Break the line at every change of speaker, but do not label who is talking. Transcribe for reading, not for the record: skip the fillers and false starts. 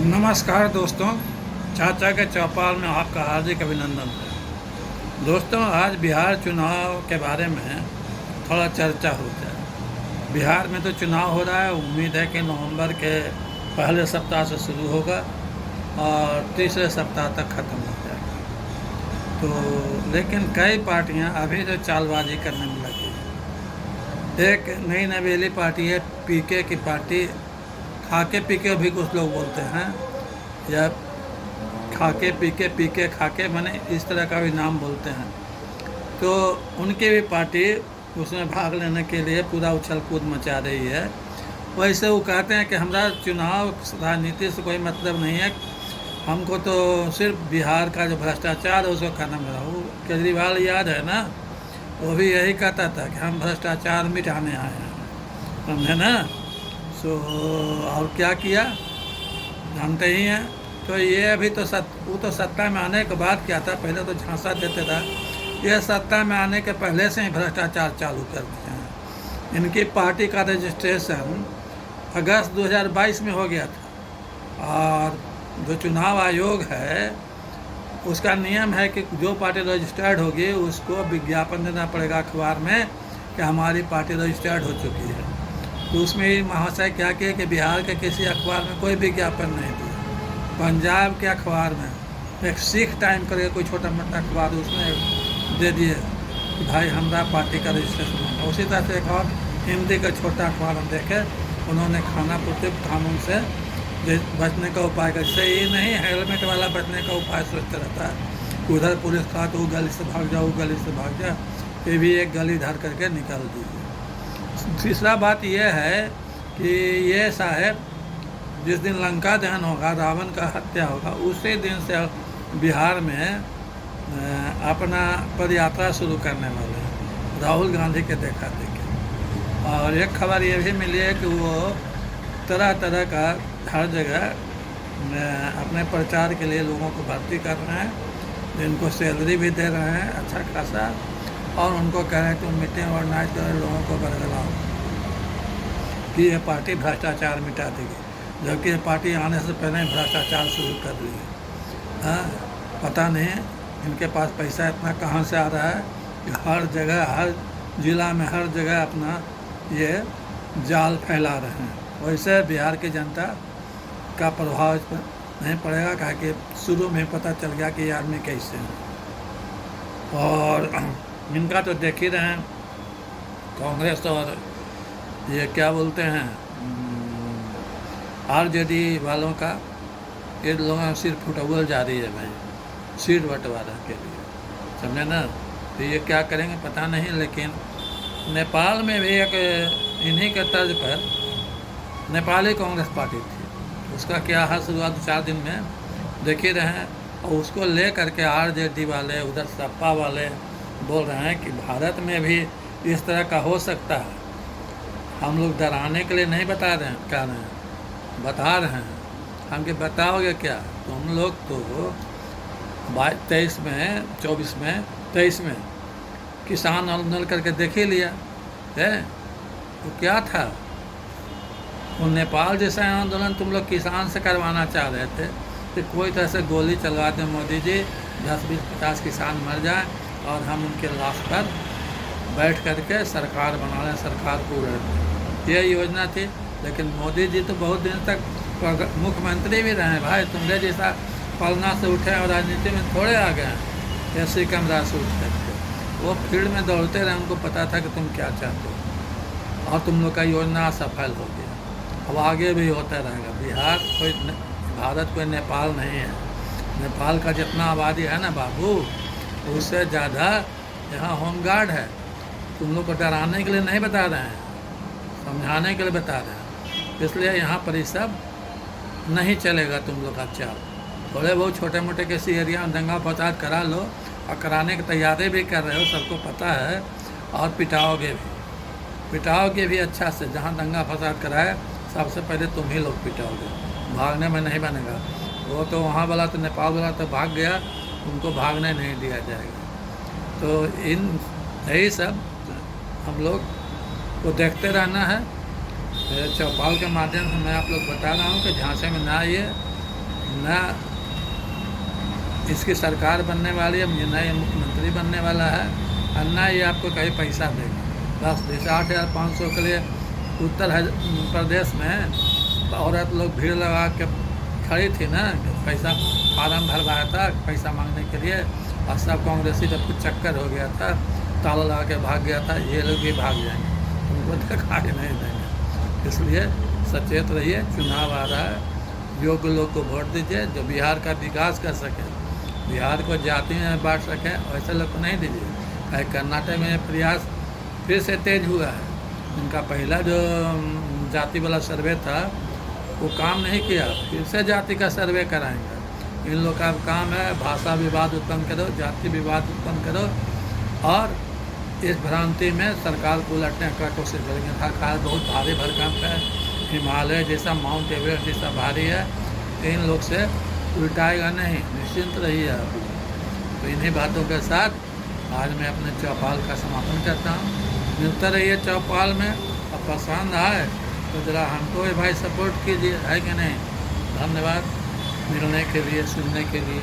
नमस्कार दोस्तों, चाचा के चौपाल में आपका हार्दिक अभिनंदन है। दोस्तों, आज बिहार चुनाव के बारे में थोड़ा चर्चा हो जाए। बिहार में तो चुनाव हो रहा है, उम्मीद है कि नवंबर के पहले सप्ताह से शुरू होगा और तीसरे सप्ताह तक ख़त्म हो जाएगा। तो लेकिन कई पार्टियां अभी तो चालबाजी करने में लगी हैं। एक नई नवेली पार्टी है, पीके की पार्टी। खाके पीके भी कुछ लोग बोलते हैं, या खाके पीके खाके, माने इस तरह का भी नाम बोलते हैं। तो उनकी भी पार्टी उसमें भाग लेने के लिए पूरा उछल कूद मचा रही है। वैसे वो कहते हैं कि हमारा चुनाव राजनीति से कोई मतलब नहीं है, हमको तो सिर्फ बिहार का जो भ्रष्टाचार है उसको खत्म करा। वो केजरीवाल याद है ना, वो भी यही कहता था कि हम भ्रष्टाचार मिटाने आए हैं, समझे ना। और क्या किया जानते ही हैं। तो ये अभी तो वो तो सत्ता में आने के बाद क्या था, पहले तो झांसा देते था। ये सत्ता में आने के पहले से ही भ्रष्टाचार चालू कर दिए हैं। इनकी पार्टी का रजिस्ट्रेशन अगस्त 2022 में हो गया था, और जो चुनाव आयोग है उसका नियम है कि जो पार्टी रजिस्टर्ड होगी उसको विज्ञापन देना पड़ेगा अखबार में कि हमारी पार्टी रजिस्टर्ड हो चुकी है। तो उसमें ही महाशय क्या किए कि बिहार के किसी अखबार में कोई विज्ञापन नहीं दिया। पंजाब के अखबार में एक सिख टाइम करके कोई छोटा मोटा अखबार उसमें दे दिए कि भाई हमारा पार्टी का रजिस्ट्रेशन होगा। उसी तरह से एक और हिंदी का छोटा अखबार हम देखे, उन्होंने खाना पूर्ति कानून से बचने का उपाय कर, जैसे ये नहीं हेलमेट वाला बचने का उपाय सोचते रहता है। उधर पुलिस का तो गली से भाग जाओ, गली से भाग जाओ, ये भी एक गली धर करके निकल दीजिए। तीसरा बात यह है कि ये साहब जिस दिन लंका दहन होगा, रावण का हत्या होगा, उसी दिन से बिहार में अपना पदयात्रा शुरू करने वाले हैं राहुल गांधी के देखा देखे। और एक खबर ये भी मिली है कि वो तरह तरह का हर जगह अपने प्रचार के लिए लोगों को भर्ती कर रहे हैं, जिनको सैलरी भी दे रहे हैं अच्छा खासा, और उनको कह रहे हैं तुम मीटिंग ऑर्गेनाइज करें, लोगों को बरगलाओ कि ये पार्टी भ्रष्टाचार मिटा देगी, जबकि ये पार्टी आने से पहले ही भ्रष्टाचार शुरू कर दी है। हाँ, पता नहीं इनके पास पैसा इतना कहाँ से आ रहा है कि हर जगह, हर जिला में, हर जगह अपना ये जाल फैला रहे हैं। वैसे बिहार की जनता का प्रभाव इस पर नहीं पड़ेगा, कहा कि शुरू में पता चल गया कि ये आदमी कैसे हैं। और इनका तो देख ही रहे हैं, कांग्रेस और ये क्या बोलते हैं आरजेडी वालों का, ये लोगों में सिर्फ फुटबॉल जारी है भाई, सीट बंटवारा के लिए, समझे ना। तो ये क्या करेंगे पता नहीं। लेकिन नेपाल में भी एक इन्हीं के तर्ज पर नेपाली कांग्रेस पार्टी थी, उसका क्या हाल हुआ 2-4 दिन में देख ही रहे हैं। और उसको ले करके आरजेडी वाले, उधर सपा वाले बोल रहे हैं कि भारत में भी इस तरह का हो सकता है। हम लोग डराने के लिए नहीं बता रहे हैं, कह रहे हैं, बता रहे हैं। हम कि बताओगे क्या, तो हम लोग तो 23 में, 24 में, 23 में किसान आंदोलन करके देख ही लिया है। तो क्या था वो नेपाल जैसा आंदोलन तुम लोग किसान से करवाना चाह रहे थे, तो कोई तरह से गोली चलवा दें मोदी जी, 10-20-50 किसान मर जाए और हम उनके लाश पर बैठ करके सरकार बना लें, सरकार को उड़े, ये योजना थी। लेकिन मोदी जी तो बहुत दिन तक मुख्यमंत्री भी रहे भाई, तुम्हारे जैसा पलना से उठे और राजनीति में थोड़े आ गए हैं ऐसे कमरा से उठ करके। वो फील्ड में दौड़ते रहे, उनको पता था कि तुम क्या चाहते हो, और तुम लोग का योजना सफल हो गया। अब आगे भी होता रहेगा। बिहार कोई भारत कोई नेपाल नहीं है। नेपाल का जितना आबादी है ना बाबू, उससे ज़्यादा यहाँ होमगार्ड है। तुम लोग को डराने के लिए नहीं बता रहे हैं, समझाने के लिए बता रहे हैं। इसलिए यहाँ पर ये सब नहीं चलेगा तुम लोग का चाल। थोड़े बहुत छोटे मोटे किसी एरिया में दंगा फसाद करा लो, और कराने की तैयारी भी कर रहे हो, सबको पता है, और पिटाओगे भी अच्छा से। जहाँ दंगा फसाद कराए सबसे पहले तुम ही लोग पिटाओगे, भागने में नहीं बनेगा। वो तो वहाँ वाला तो नेपाल वाला तो भाग गया, उनको भागने नहीं दिया जाएगा। तो इन यही सब हम लोग को देखते रहना है। चौपाल के माध्यम से मैं आप लोग बता रहा हूँ कि झांसे में ना आइए, न इसकी सरकार बनने वाली है, न ये मुख्यमंत्री बनने वाला है, और न ये आपको कहीं पैसा देगा। बस जैसे 8,500 के लिए उत्तर प्रदेश में औरत लोग भीड़ लगा के खड़ी थी ना, पैसा फार्म भरवाया था पैसा मांगने के लिए, और सब कांग्रेसी जब कुछ चक्कर हो गया था, ताला लगा के भाग गया था, ये लोग भी भाग जाएंगे, उनको दिखाई नहीं देंगे। इसलिए सचेत रहिए, चुनाव आ रहा है, योग्य लोग को वोट दीजिए जो बिहार का विकास कर सके, बिहार को जाति में बांट सके, वैसे लोग को नहीं दीजिए। कहीं कर्नाटक में प्रयास फिर से तेज हुआ है, उनका पहला जो जाति वाला सर्वे था वो काम नहीं किया, फिर से जाति का सर्वे कराएंगे। इन लोग का काम है भाषा विवाद उत्पन्न करो, जाति विवाद उत्पन्न करो, और इस भ्रांति में सरकार को उलटने का कोशिश करेंगे। सरकार बहुत भारी भरकम है, हिमालय जैसा, माउंट एवरेस्ट जैसा भारी है, इन लोग से उल्टाएगा नहीं, निश्चिंत रहिए आप। तो इन्हीं बातों के साथ आज मैं अपने चौपाल का समापन करता हूँ। मिलते रहिए चौपाल में, और पसंद आए तो ज़रा हमको भी भाई सपोर्ट कीजिए, है कि नहीं। धन्यवाद मिलने के लिए, सुनने के लिए।